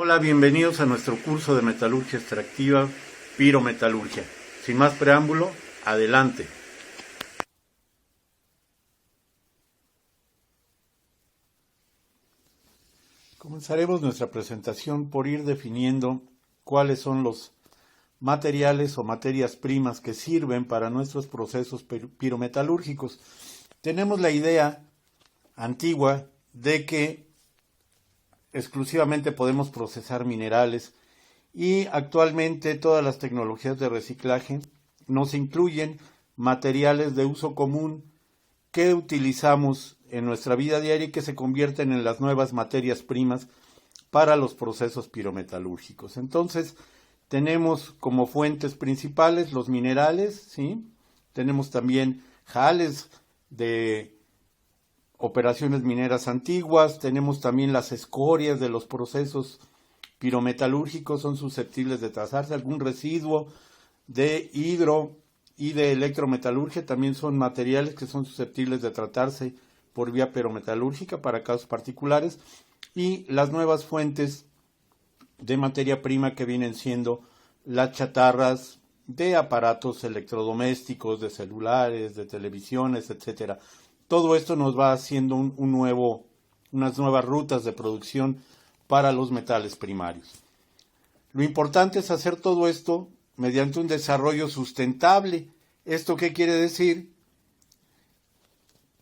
Hola, bienvenidos a nuestro curso de metalurgia extractiva, pirometalurgia. Sin más preámbulo, adelante. Comenzaremos nuestra presentación por ir definiendo cuáles son los materiales o materias primas que sirven para nuestros procesos pirometalúrgicos. Tenemos la idea antigua de que exclusivamente podemos procesar minerales y actualmente todas las tecnologías de reciclaje nos incluyen materiales de uso común que utilizamos en nuestra vida diaria y que se convierten en las nuevas materias primas para los procesos pirometalúrgicos. Entonces, tenemos como fuentes principales los minerales, ¿sí? Tenemos también jales de operaciones mineras antiguas, tenemos también las escorias de los procesos pirometalúrgicos, son susceptibles de trazarse, algún residuo de hidro y de electrometalurgia también son materiales que son susceptibles de tratarse por vía pirometalúrgica para casos particulares, y las nuevas fuentes de materia prima que vienen siendo las chatarras de aparatos electrodomésticos, de celulares, de televisiones, etcétera. Todo esto nos va haciendo unas nuevas rutas de producción para los metales primarios. Lo importante es hacer todo esto mediante un desarrollo sustentable. ¿Esto qué quiere decir?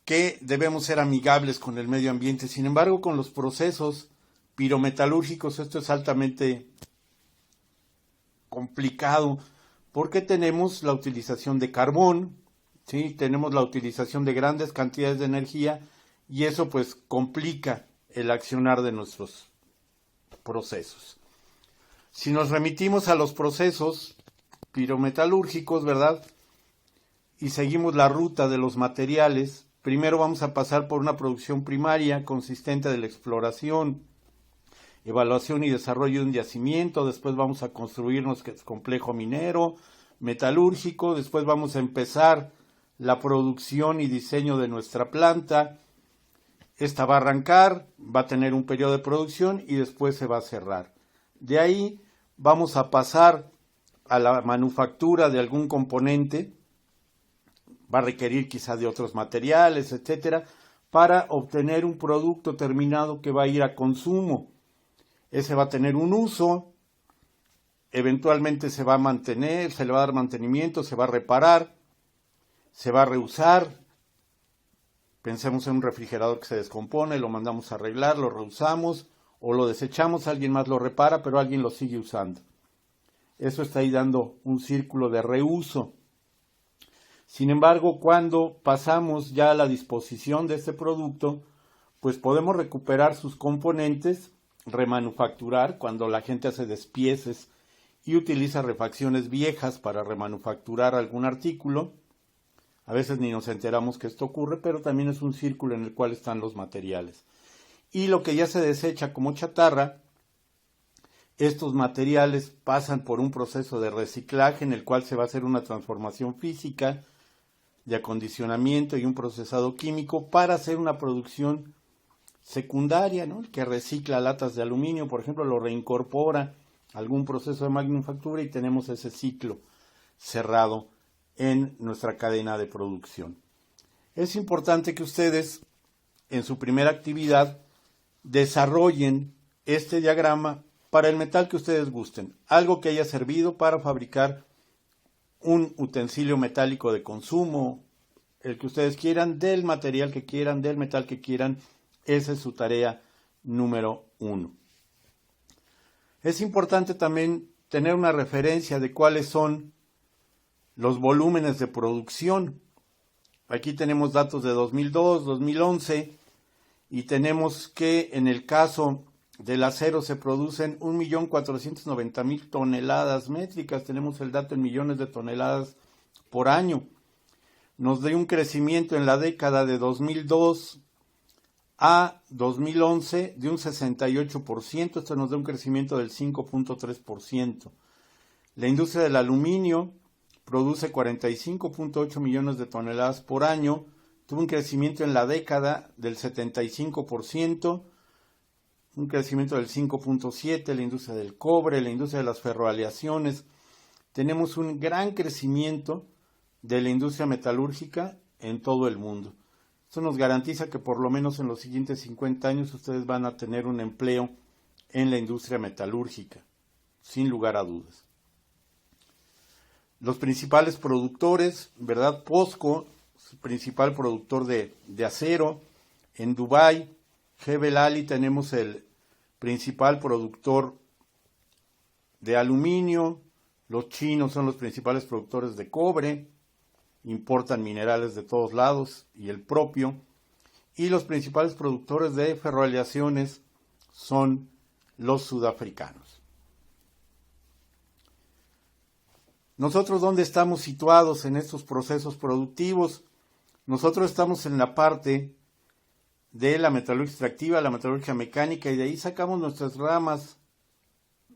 Que debemos ser amigables con el medio ambiente. Sin embargo, con los procesos pirometalúrgicos esto es altamente complicado porque tenemos la utilización de carbón, ¿sí? Tenemos la utilización de grandes cantidades de energía y eso pues complica el accionar de nuestros procesos. Si nos remitimos a los procesos pirometalúrgicos, ¿verdad? Y seguimos la ruta de los materiales, primero vamos a pasar por una producción primaria consistente de la exploración, evaluación y desarrollo de un yacimiento, después vamos a construir nuestro complejo minero, metalúrgico, después vamos a empezar la producción y diseño de nuestra planta. Esta va a arrancar, va a tener un periodo de producción y después se va a cerrar. De ahí vamos a pasar a la manufactura de algún componente, va a requerir quizá de otros materiales, etcétera, para obtener un producto terminado que va a ir a consumo. Ese va a tener un uso, eventualmente se va a mantener, se le va a dar mantenimiento, se va a reparar, se va a reusar. Pensemos en un refrigerador que se descompone, lo mandamos a arreglar, lo reusamos o lo desechamos, alguien más lo repara, pero alguien lo sigue usando. Eso está ahí dando un círculo de reuso. Sin embargo, cuando pasamos ya a la disposición de este producto, pues podemos recuperar sus componentes, remanufacturar cuando la gente hace despieces y utiliza refacciones viejas para remanufacturar algún artículo. A veces ni nos enteramos que esto ocurre, pero también es un círculo en el cual están los materiales. Y lo que ya se desecha como chatarra, estos materiales pasan por un proceso de reciclaje en el cual se va a hacer una transformación física, de acondicionamiento y un procesado químico para hacer una producción secundaria, ¿no? El que recicla latas de aluminio, por ejemplo, lo reincorpora a algún proceso de manufactura y tenemos ese ciclo cerrado en nuestra cadena de producción. Es importante que ustedes en su primera actividad desarrollen este diagrama para el metal que ustedes gusten, algo que haya servido para fabricar un utensilio metálico de consumo, el que ustedes quieran, del material que quieran, del metal que quieran. Esa es su tarea número 1. Es importante también tener una referencia de cuáles son los volúmenes de producción. Aquí tenemos datos de 2002, 2011 y tenemos que en el caso del acero se producen 1.490.000 toneladas métricas. Tenemos el dato en millones de toneladas por año. Nos dio un crecimiento en la década de 2002 a 2011 de un 68%. Esto nos da un crecimiento del 5.3%. La industria del aluminio produce 45.8 millones de toneladas por año. Tuvo un crecimiento en la década del 75%. un crecimiento del 5.7%, la industria del cobre, la industria de las ferroaleaciones. Tenemos un gran crecimiento de la industria metalúrgica en todo el mundo. Esto nos garantiza que por lo menos en los siguientes 50 años ustedes van a tener un empleo en la industria metalúrgica, sin lugar a dudas. Los principales productores, ¿verdad? POSCO, principal productor de acero. En Dubái, Jebel Ali, tenemos el principal productor de aluminio. Los chinos son los principales productores de cobre. Importan minerales de todos lados y el propio. Y los principales productores de ferroaleaciones son los sudafricanos. Nosotros, ¿dónde estamos situados en estos procesos productivos? Nosotros estamos en la parte de la metalurgia extractiva, la metalurgia mecánica, y de ahí sacamos nuestras ramas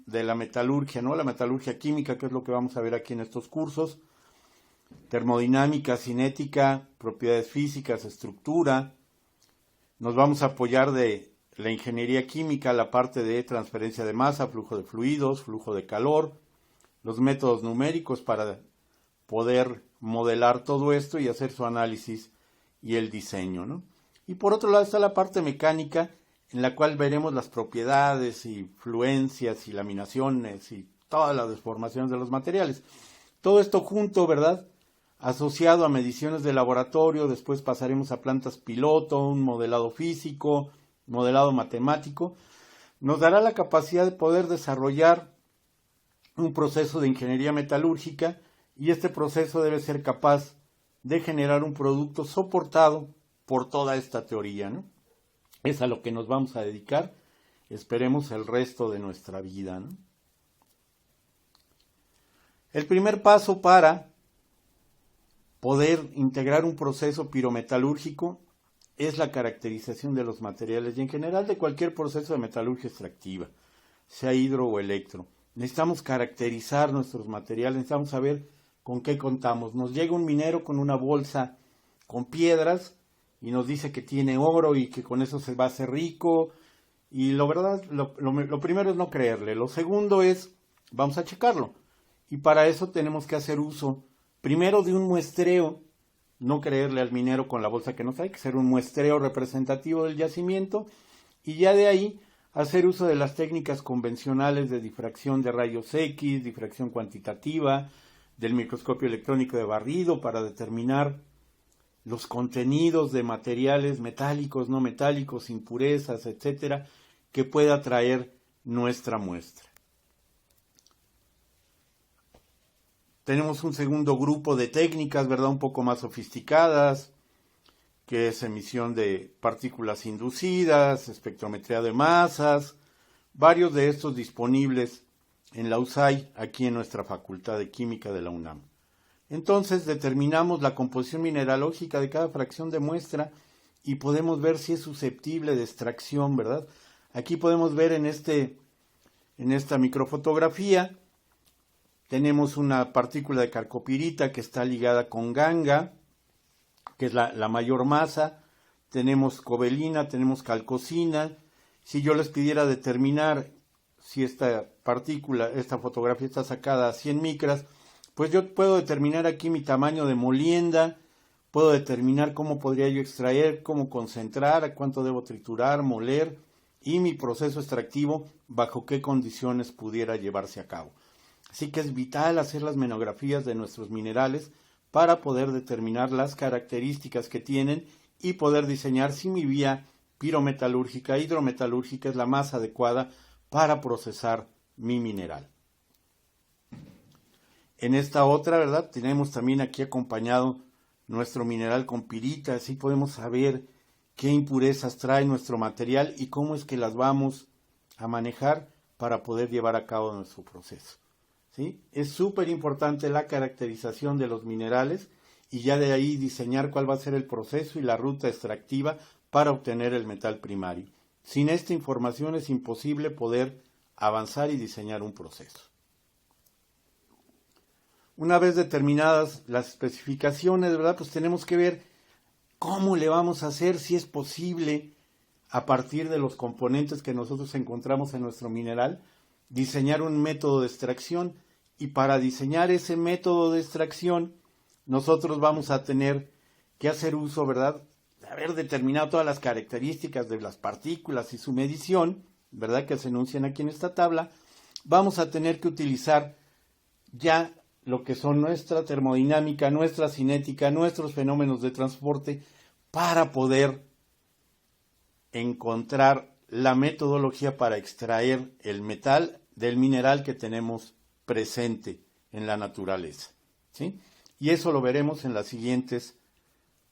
de la metalurgia, ¿no? La metalurgia química, que es lo que vamos a ver aquí en estos cursos. Termodinámica, cinética, propiedades físicas, estructura. Nos vamos a apoyar de la ingeniería química, la parte de transferencia de masa, flujo de fluidos, flujo de calor, los métodos numéricos para poder modelar todo esto y hacer su análisis y el diseño, ¿no? Y por otro lado está la parte mecánica, en la cual veremos las propiedades y fluencias y laminaciones y todas las deformaciones de los materiales. Todo esto junto, ¿verdad?, asociado a mediciones de laboratorio. Después pasaremos a plantas piloto, un modelado físico, modelado matemático. Nos dará la capacidad de poder desarrollar un proceso de ingeniería metalúrgica, y este proceso debe ser capaz de generar un producto soportado por toda esta teoría, ¿no? Es a lo que nos vamos a dedicar, esperemos, el resto de nuestra vida, ¿no? El primer paso para poder integrar un proceso pirometalúrgico es la caracterización de los materiales y en general de cualquier proceso de metalurgia extractiva, sea hidro o electro. Necesitamos caracterizar nuestros materiales, necesitamos saber con qué contamos. Nos llega un minero con una bolsa con piedras y nos dice que tiene oro y que con eso se va a hacer rico. Y lo primero es no creerle. Lo segundo es, vamos a checarlo. Y para eso tenemos que hacer uso, primero, de un muestreo. No creerle al minero con la bolsa que nos hay, que hacer un muestreo representativo del yacimiento. Y ya de ahí hacer uso de las técnicas convencionales de difracción de rayos X, difracción cuantitativa, del microscopio electrónico de barrido para determinar los contenidos de materiales metálicos, no metálicos, impurezas, etcétera, que pueda traer nuestra muestra. Tenemos un segundo grupo de técnicas, ¿verdad?, un poco más sofisticadas, que es emisión de partículas inducidas, espectrometría de masas, varios de estos disponibles en la USAI, aquí en nuestra Facultad de Química de la UNAM. Entonces determinamos la composición mineralógica de cada fracción de muestra y podemos ver si es susceptible de extracción, ¿verdad? Aquí podemos ver en esta microfotografía, tenemos una partícula de carcopirita que está ligada con ganga, que es la mayor masa. Tenemos cobelina, tenemos calcosina. Si yo les pidiera determinar si esta fotografía está sacada a 100 micras, pues yo puedo determinar aquí mi tamaño de molienda, puedo determinar cómo podría yo extraer, cómo concentrar, a cuánto debo triturar, moler, y mi proceso extractivo, bajo qué condiciones pudiera llevarse a cabo. Así que es vital hacer las menografías de nuestros minerales para poder determinar las características que tienen y poder diseñar si mi vía pirometalúrgica, hidrometalúrgica es la más adecuada para procesar mi mineral. En esta otra, ¿verdad?, tenemos también aquí acompañado nuestro mineral con pirita, así podemos saber qué impurezas trae nuestro material y cómo es que las vamos a manejar para poder llevar a cabo nuestro proceso. ¿Sí? Es súper importante la caracterización de los minerales y ya de ahí diseñar cuál va a ser el proceso y la ruta extractiva para obtener el metal primario. Sin esta información es imposible poder avanzar y diseñar un proceso. Una vez determinadas las especificaciones, ¿verdad?, pues tenemos que ver cómo le vamos a hacer, si es posible a partir de los componentes que nosotros encontramos en nuestro mineral, diseñar un método de extracción. Y para diseñar ese método de extracción, nosotros vamos a tener que hacer uso, ¿verdad?, de haber determinado todas las características de las partículas y su medición, ¿verdad?, que se enuncian aquí en esta tabla. Vamos a tener que utilizar ya lo que son nuestra termodinámica, nuestra cinética, nuestros fenómenos de transporte, para poder encontrar la metodología para extraer el metal del mineral que tenemos presente en la naturaleza, ¿sí? Y eso lo veremos en las siguientes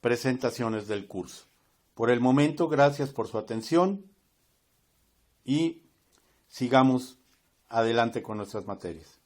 presentaciones del curso. Por el momento, gracias por su atención y sigamos adelante con nuestras materias.